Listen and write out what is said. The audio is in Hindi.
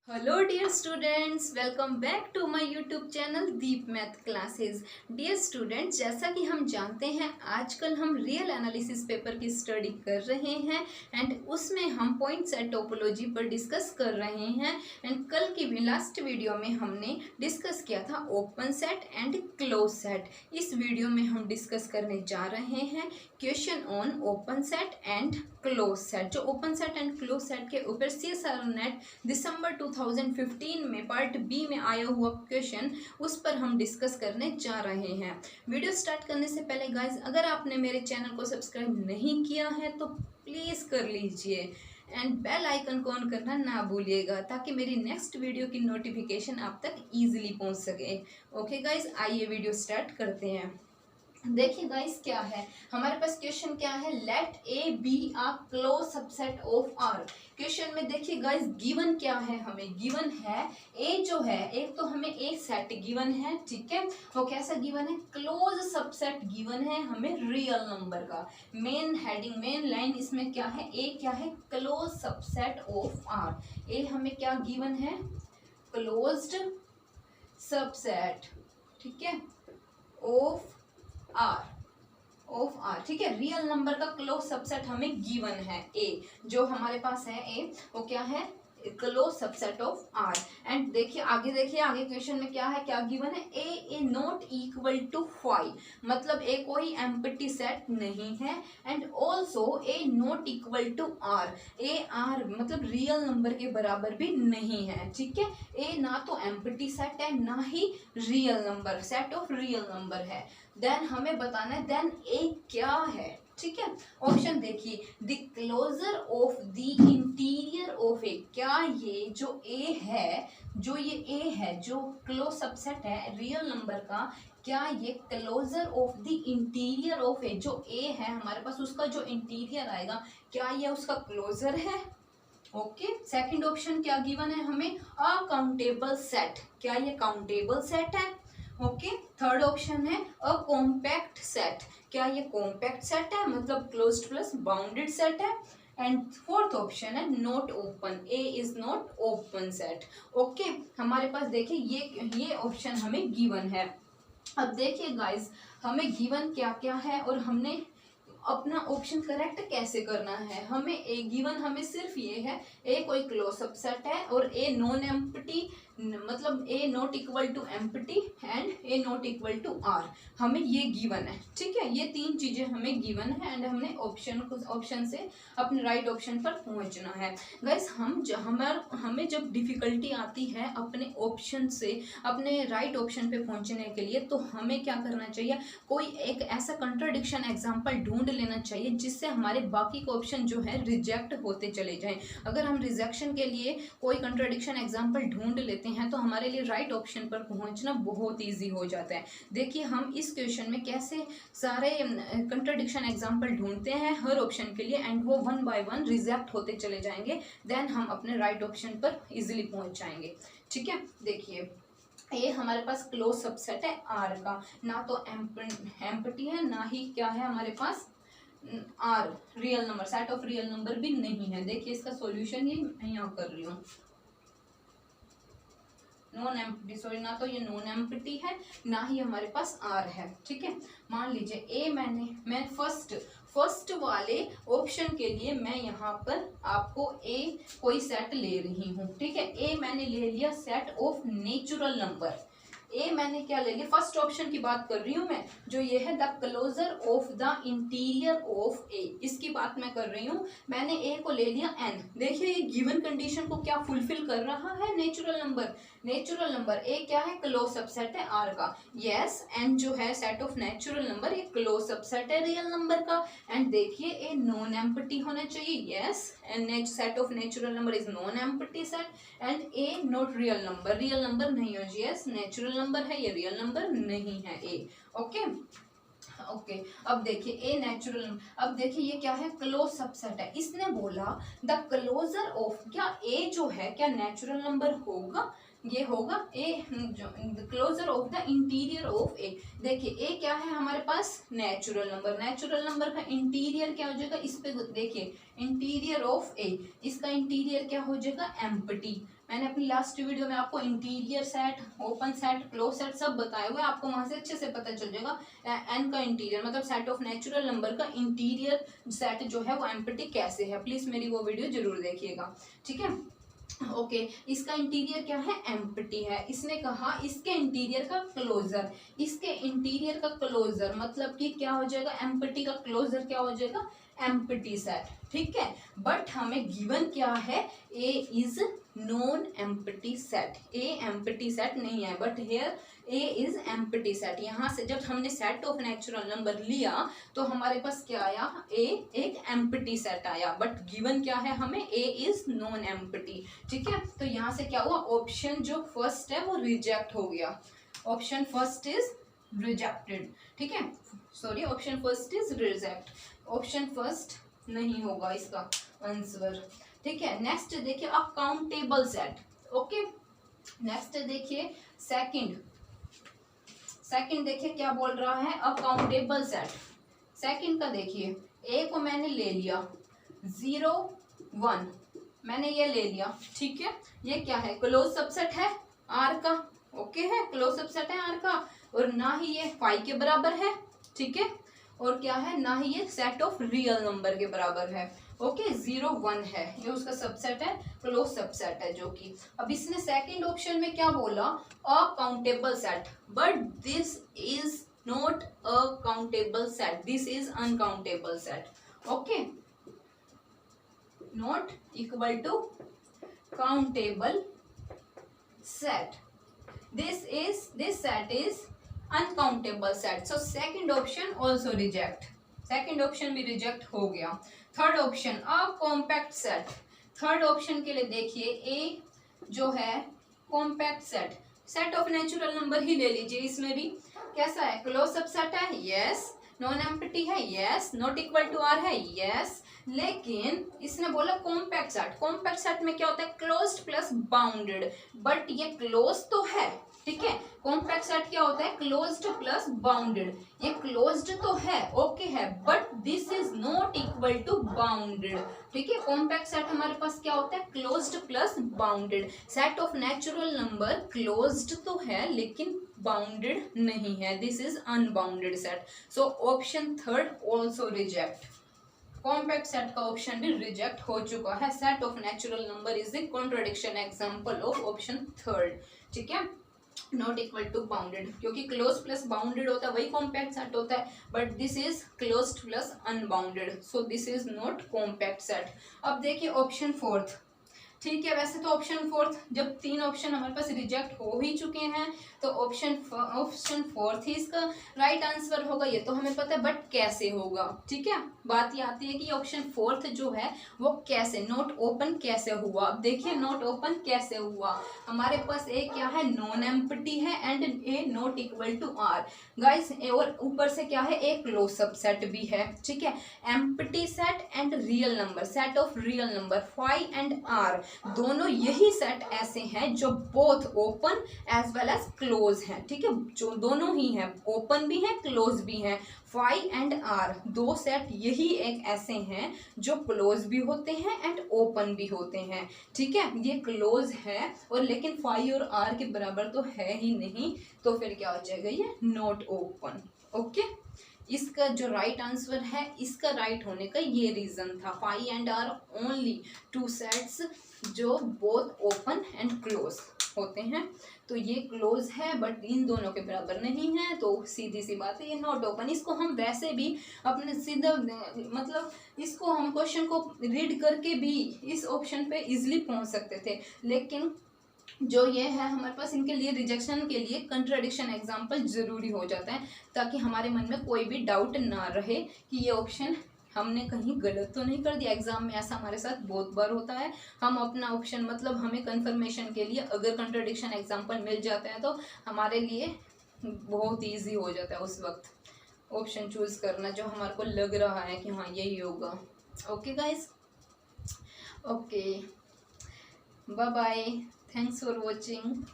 Hello dear students, welcome back to my YouTube channel Deep math classes. Dear students, जैसा कि हम जानते हैं आजकल हम रियल एनालिसिस पेपर की स्टडी कर रहे हैं एंड उसमें हम पॉइंट सेट टोपोलॉजी पर डिस्कस कर रहे हैं। एंड कल की लास्ट वीडियो में हमने डिस्कस किया था open set and close set. इस वीडियो में हम डिस्कस करने जा रहे हैं question on open set and close set. जो open set and close set के ऊपर CSIR नेट दिसंबर 2015 में पार्ट बी में आया हुआ क्वेश्चन, उस पर हम डिस्कस करने जा रहे हैं। वीडियो स्टार्ट करने से पहले गाइज, अगर आपने मेरे चैनल को सब्सक्राइब नहीं किया है तो प्लीज़ कर लीजिए एंड बेल आइकन को ऑन करना ना भूलिएगा ताकि मेरी नेक्स्ट वीडियो की नोटिफिकेशन आप तक ईजिली पहुंच सके। ओके गाइज, आइए वीडियो स्टार्ट करते हैं। देखिए गाइस, क्या है हमारे पास क्वेश्चन, क्या है, let A be a closed subset of R. Question में देखिए गाइस, गिवन क्या है, हमें गिवन है ए जो है, एक तो हमें एक सेट गिवन है, ठीक है, वो कैसा गिवन है, क्लोज सबसेट गिवन है हमें रियल नंबर का। मेन हेडिंग, मेन लाइन इसमें क्या है, ए क्या है, क्लोज सबसेट ऑफ आर। ए हमें क्या गिवन है, क्लोज्ड सबसेट, ठीक है, ऑफ आर, ठीक है, रियल नंबर का क्लोज सबसेट हमें गिवन है ए, जो हमारे पास है ए, वो क्या है, close subset of R. And देखिए आगे, देखिए आगे क्वेश्चन में क्या है, क्या गिवन है, ए नॉट इक्वल टू 5, मतलब ए कोई एम्प्टी सेट नहीं है। And also A not equal to R, A R मतलब रियल नंबर के बराबर भी नहीं है, ठीक है। ए ना तो एम्प्टी सेट है ना ही real number, set of real number है। देन हमें बताना है देन ए क्या है, ठीक है। ऑप्शन देखिए, the closure of the interior of A, क्या ये जो ए है, जो ये ए है, जो क्लोज सबसेट है रियल नंबर का, क्या ये closure of the interior of A, जो ए है हमारे पास उसका जो इंटीरियर आएगा, क्या ये उसका क्लोजर है। ओके, सेकंड ऑप्शन क्या गिवन है हमें, अ काउंटेबल सेट, क्या ये काउंटेबल सेट है। ओके, थर्ड ऑप्शन है अ कॉम्पैक्ट सेट, क्या ये कॉम्पैक्ट सेट है, मतलब क्लोज्ड प्लस बाउंडेड सेट है। एंड फोर्थ ऑप्शन है not open, A is not open set. Okay, हमारे पास देखिए ये ऑप्शन हमें गिवन है। अब देखिए गाइस, हमें गिवन क्या क्या है और हमने अपना ऑप्शन करेक्ट कैसे करना है। हमें ए गिवन हमें सिर्फ ये है, ए कोई क्लोज सबसेट है और ए नॉन एम्प्टी, मतलब A not equal to empty and A not equal to R, हमें ये गिवन है, ठीक है। ये तीन चीजें हमें गिवन है एंड हमने ऑप्शन से अपने राइट ऑप्शन पर पहुंचना है। गाइस, हमें जब डिफिकल्टी आती है अपने ऑप्शन से अपने राइट ऑप्शन पे पहुंचने के लिए, तो हमें क्या करना चाहिए, कोई एक ऐसा कंट्राडिक्शन एग्जाम्पल ढूंढ लेना चाहिए जिससे हमारे बाकी के ऑप्शन जो है रिजेक्ट होते चले जाएं। अगर हम रिजेक्शन के लिए कोई कंट्राडिक्शन एग्जाम्पल ढूंढ लेते हैं तो हमारे लिए राइट ऑप्शन पर पहुंचना बहुत ईजी हो जाता है। देखिए हम इस क्वेश्चन में कैसे सारे कंट्राडिक्शन एग्जाम्पल ढूंढते हैं हर ऑप्शन के लिए एंड वो वन बाय वन रिजेक्ट होते चले जाएंगे, देन हम अपने राइट ऑप्शन पर इजीली पहुंच जाएंगे, ठीक है। देखिए ये हमारे पास क्लोज सबसेट है आर का, ना तो एम्प्टी है ना ही क्या है हमारे पास R real number, set of real number भी नहीं है। देखिए इसका सॉल्यूशन ये मैं यहाँ कर रही हूँ, नॉन एम्प्टी, सॉरी, ना तो ये नॉन एम्प्टी है ना ही हमारे पास आर है, ठीक है। मान लीजिए ए मैं फर्स्ट वाले ऑप्शन के लिए मैं यहाँ पर आपको ए कोई सेट ले रही हूँ, ठीक है। ए मैंने ले लिया सेट ऑफ नेचुरल नंबर, ए मैंने क्या ले लिया, फर्स्ट ऑप्शन की बात कर रही हूँ मैं, जो ये है the closure of the interior of A, इसकी बात मैं कर रही हूँ। मैंने ए को ले लिया एन, देखिए ये गिवन कंडीशन को क्या फुलफिल कर रहा है, नेचुरल नंबर ए क्या है, क्लोज सबसेट है आर का, यस। एन जो है सेट ऑफ नेचुरल नंबर, ये क्लोज सबसेट है रियल नंबर का। एंड देखिए ए नॉन एम्प्टी होना चाहिए, yes, and set of natural number is non empty set. And A not real number नहीं हो, यस, नेचुरल नंबर है, ये रियल नंबर नहीं है ए। ओके, अब देखिए ए नेचुरल, अब देखिए ये क्या है, क्लोज सबसेट है। इसने बोला द क्लोजर ऑफ, क्या ए जो है क्या नेचुरल नंबर होगा, ये होगा A closure of the interior of A. देखिए ए क्या है हमारे पास, नेचुरल नंबर का इंटीरियर क्या हो जाएगा, इस पे देखिए इंटीरियर ऑफ ए, इसका इंटीरियर क्या हो जाएगा, एम्प्टी मैंने अपनी लास्ट वीडियो में आपको interior set, open set, close set सब बताए हुए, आपको वहां से अच्छे से पता चल जाएगा एन का इंटीरियर मतलब सेट ऑफ नेचुरल नंबर का इंटीरियर सेट जो है वो एम्प्टी कैसे है। प्लीज मेरी वो वीडियो जरूर देखिएगा, ठीक है। ओके इसका इंटीरियर क्या है, एम्प्टी है। इसने कहा इसके इंटीरियर का क्लोजर, इसके इंटीरियर का क्लोजर मतलब कि क्या हो जाएगा, एम्प्टी का क्लोजर क्या हो जाएगा, एम्प्टी सेट, ठीक है। बट हमें गिवन क्या है, A is non empty set, A empty set नहीं है, but here A is empty set. यहाँ से जब हमने सेट ऑफ नेचुरल नंबर लिया तो हमारे पास क्या आया, ए एक एम्प्टी सेट आया, बट गिवन क्या है हमें, ए इज नॉन एम्प्टी, ठीक है। तो यहाँ से क्या हुआ, ऑप्शन जो फर्स्ट है वो रिजेक्ट हो गया, ऑप्शन फर्स्ट इज रिजेक्टेड, ठीक है। Sorry option first is reject, option first नहीं होगा इसका आंसर, ठीक है। नेक्स्ट देखिए अकाउंटेबल सेट, ओके। नेक्स्ट देखिए सेकंड देखिए क्या बोल रहा है, अकाउंटेबल सेट। सेकंड का देखिए, ए को मैंने ले लिया 0 1, मैंने ये ले लिया, ठीक है। ये क्या है, क्लोज सबसेट है आर का, ओके है, क्लोज सबसेट है आर का, और ना ही ये 5 के बराबर है, ठीक है, और क्या है, ना ही ये सेट ऑफ रियल नंबर के बराबर है, ओके। 0 1 है, ये उसका सबसेट है, क्लोज सबसेट है जो कि। अब इसने सेकंड ऑप्शन में क्या बोला, accountable set, but this is not a countable set, this is uncountable set, okay, not equal to countable set, this set is uncountable set, so second option also reject, second option भी रिजेक्ट हो गया। Third option a compact set, third option के लिए देखिए ए जो है compact set, set of natural number ही ले लीजिए, इसमें भी कैसा है, क्लोज सबसेट है, यस, नॉन एम्प्टी है, yes, not equal to R है, यस, लेकिन इसने बोला कॉम्पैक्ट सेट, कॉम्पैक्ट सेट में क्या होता है, क्लोज्ड प्लस बाउंडेड, बट ये क्लोज तो है, ठीक है। कॉम्पैक्ट सेट क्या होता है, क्लोज्ड प्लस बाउंडेड, ये क्लोज्ड तो है, ओके है, but this is not equal to bounded, ठीक है। कॉम्पैक्ट सेट हमारे पास क्या होता है, closed plus bounded, set of natural number closed तो है लेकिन बाउंडेड नहीं है, this is unbounded set, so option third also reject, compact set का ऑप्शन भी रिजेक्ट हो चुका है, set of natural number is the contradiction example of option third, ठीक है, नॉट इक्वल टू बाउंडेड, क्योंकि क्लोज प्लस बाउंडेड होता है वही कॉम्पैक्ट सेट होता है, but this is closed plus unbounded, so this is not compact set. अब देखिए ऑप्शन फोर्थ, ठीक है, वैसे तो ऑप्शन फोर्थ जब तीन ऑप्शन हमारे पास रिजेक्ट हो ही चुके हैं तो ऑप्शन फोर्थ ही इसका राइट आंसर होगा, ये तो हमें पता है, बट कैसे होगा, ठीक है। बात ये आती है कि ऑप्शन फोर्थ जो है वो कैसे, नॉट ओपन कैसे हुआ। अब देखिए नॉट ओपन कैसे हुआ, हमारे पास ए क्या है, नॉन एम्प्टी है and A not equal to R, guys, और ऊपर से क्या है, एक क्लोज सबसेट भी है, ठीक है। Empty set and real number, set of real number 5 and R, दोनों यही सेट ऐसे हैं जो both open as well as closed हैं, ठीक है, जो दोनों ही हैं, ओपन भी हैं क्लोज भी हैं, 5 एंड आर दो सेट यही एक ऐसे हैं जो क्लोज भी होते हैं एंड ओपन भी होते हैं, ठीक है। ये क्लोज है और लेकिन 5 और आर के बराबर तो है ही नहीं, तो फिर क्या हो जाएगा, ये नॉट ओपन, ओके। इसका जो राइट आंसर है, इसका राइट होने का ये रीजन था, 5 एंड आर ओनली 2 सेट्स जो बोथ ओपन एंड क्लोज होते हैं, तो ये क्लोज है बट इन दोनों के बराबर नहीं है, तो सीधी सी बात है ये नॉट ओपन। इसको हम वैसे भी अपने सीधा मतलब इसको हम क्वेश्चन को रीड करके भी इस ऑप्शन पे इजीली पहुंच सकते थे, लेकिन जो ये है हमारे पास इनके लिए रिजेक्शन के लिए कंट्राडिक्शन एग्जाम्पल जरूरी हो जाता है, ताकि हमारे मन में कोई भी डाउट ना रहे कि ये ऑप्शन हमने कहीं गलत तो नहीं कर दिया। एग्जाम में ऐसा हमारे साथ बहुत बार होता है, हम अपना ऑप्शन मतलब हमें कंफर्मेशन के लिए अगर कंट्राडिक्शन एग्जाम्पल मिल जाता है तो हमारे लिए बहुत ईजी हो जाता है उस वक्त ऑप्शन चूज करना जो हमारे को लग रहा है कि हाँ यही होगा। Okay guys, okay, bye bye, thanks for watching.